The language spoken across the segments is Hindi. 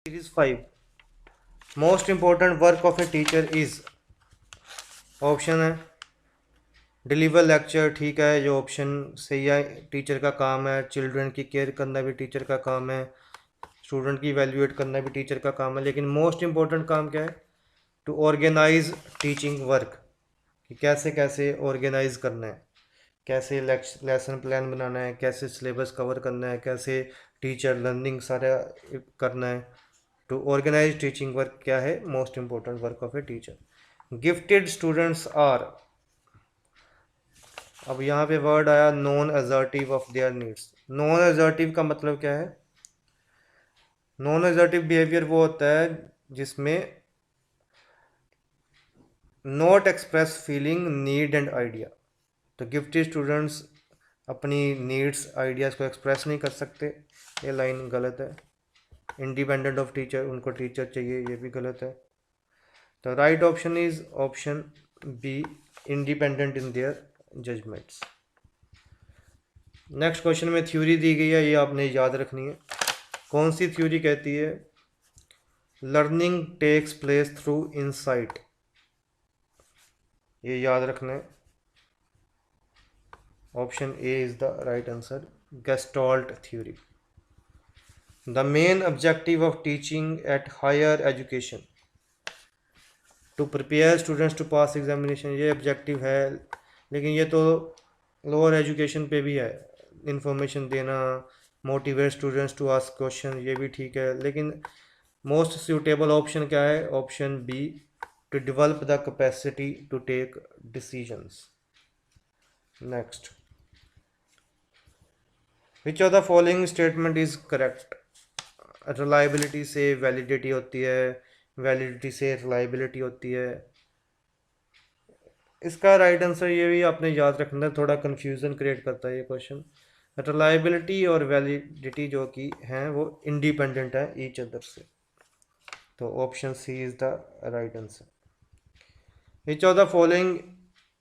Series 5 most important work of a teacher is option है डिलीवर लेक्चर। ठीक है, जो ऑप्शन सही है, टीचर का काम है। चिल्ड्रन की केयर करना भी टीचर का काम है। स्टूडेंट की वैल्यूएट करना भी टीचर का काम है। लेकिन मोस्ट इंपॉर्टेंट काम क्या है? टू ऑर्गेनाइज टीचिंग वर्क, कि कैसे कैसे ऑर्गेनाइज करना है, कैसे लेसन प्लान बनाना है, कैसे सिलेबस कवर करना है, कैसे टीचर लर्निंग सारा करना है। टू ऑर्गेनाइज टीचिंग वर्क क्या है? Most important work of a teacher. Gifted students are, अब यहाँ पे वर्ड आया non assertive of their needs. Non assertive का मतलब क्या है? नॉन असर्टिव बिहेवियर वो होता है जिसमें not express feeling, need and idea. तो गिफ्टेड स्टूडेंट्स अपनी नीड्स आइडियाज़ को एक्सप्रेस नहीं कर सकते, ये लाइन गलत है। इंडिपेंडेंट ऑफ टीचर, उनको टीचर चाहिए, ये भी गलत है। तो right option is option B, independent in their judgements. Next question में थ्योरी दी गई है, ये आपने याद रखनी है। कौन सी थ्योरी कहती है learning takes place through insight? ये याद रखना है। Option A is the right answer, gestalt theory. The main objective of teaching at higher education to prepare students to pass examination, ये ऑब्जेक्टिव है। लेकिन ये तो लोअर एजुकेशन पे भी है, इंफॉर्मेशन देना, motivate students to ask question, ये भी ठीक है। लेकिन मोस्ट सूटेबल ऑप्शन क्या है? Option B, to develop the capacity to take decisions. Next, which of the following statement is correct? Reliability से वैलिडिटी होती है, वैलिडिटी से रिलायबिलिटी होती है। इसका राइट आंसर ये भी आपने याद रखना है, थोड़ा कंफ्यूजन क्रिएट करता है ये क्वेश्चन। रिलायबिलिटी और वैलिडिटी जो कि हैं वो इंडिपेंडेंट है ईच अदर से। तो option C is the right answer. Which of the following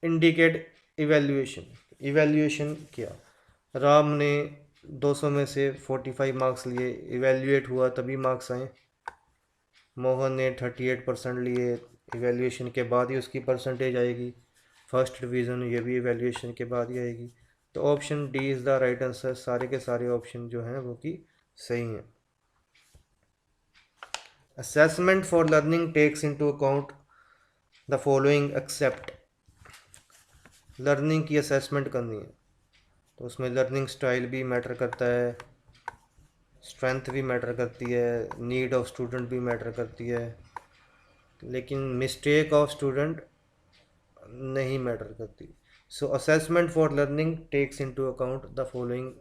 indicate evaluation? Evaluation किया, राम ने 200 में से 45 मार्क्स लिए, इवेल्युएट हुआ तभी मार्क्स आए। मोहन ने 38% लिए, इवेल्युएशन के बाद ही उसकी परसेंटेज आएगी। फर्स्ट डिवीज़न, ये भी इवेल्युएशन के बाद ही आएगी। तो option D is the right answer. सारे के सारे ऑप्शन जो हैं वो कि सही हैं। Assessment for learning takes into account the following except. Learning की असेसमेंट करनी है तो उसमें लर्निंग स्टाइल भी मैटर करता है, स्ट्रेंथ भी मैटर करती है, नीड ऑफ स्टूडेंट भी मैटर करती है। लेकिन मिस्टेक ऑफ स्टूडेंट नहीं मैटर करती। So assessment for learning takes into account the following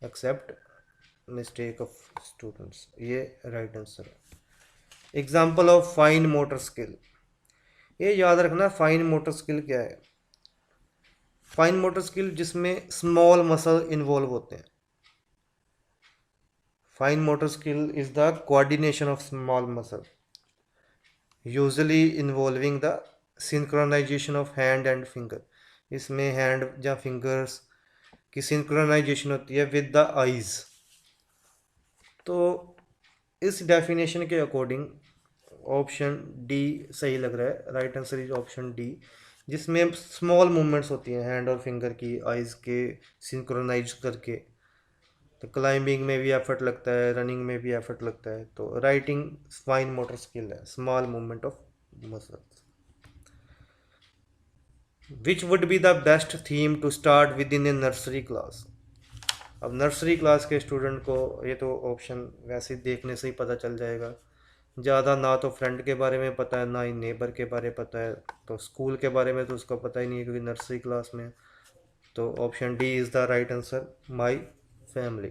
except mistake of students, ये राइट आंसर है। Example of fine motor skill, ये याद रखना फाइन मोटर स्किल क्या है। फाइन मोटर स्किल जिसमें स्मॉल मसल इन्वॉल्व होते हैं। Fine motor skill is the coordination of small muscle usually involving the synchronisation of hand and finger. इसमें हैंड या फिंगर्स की सिंक्रोनाइजेशन होती है विद द आईज। तो इस डेफिनेशन के अकॉर्डिंग ऑप्शन डी सही लग रहा है। Right answer is option D, जिसमें स्मॉल मूवमेंट्स होती हैं हैंड और फिंगर की आइज़ के सिंक्रोनाइज करके। तो क्लाइंबिंग में भी एफर्ट लगता है, रनिंग में भी एफर्ट लगता है। तो राइटिंग फाइन मोटर स्किल है, small movement of muscles. Which would be the best theme to start with in a nursery class? अब नर्सरी क्लास के स्टूडेंट को ये तो ऑप्शन वैसे देखने से ही पता चल जाएगा। ज़्यादा ना तो फ्रेंड के बारे में पता है, ना ही नेबर के बारे में पता है। तो स्कूल के बारे में तो उसको पता ही नहीं है क्योंकि नर्सरी क्लास में। तो option D is the right answer, my family.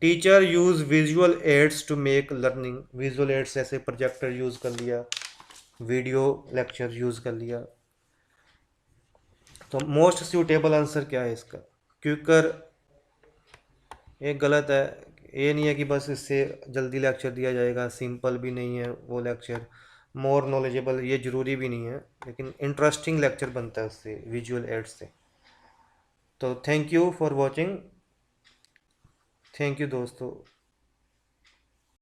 Teacher use visual aids to make learning. Visual aids जैसे प्रोजेक्टर यूज़ कर लिया, वीडियो लेक्चर यूज़ कर लिया। तो मोस्ट सूटेबल आंसर क्या है इसका? क्विकर, ये गलत है। ये नहीं है कि बस इससे जल्दी लेक्चर दिया जाएगा, सिंपल भी नहीं है वो लेक्चर। मोर नॉलेजेबल, ये ज़रूरी भी नहीं है, लेकिन इंटरेस्टिंग लेक्चर बनता है उससे, विजुअल एड्स से। तो thank you for watching. Thank you दोस्तों।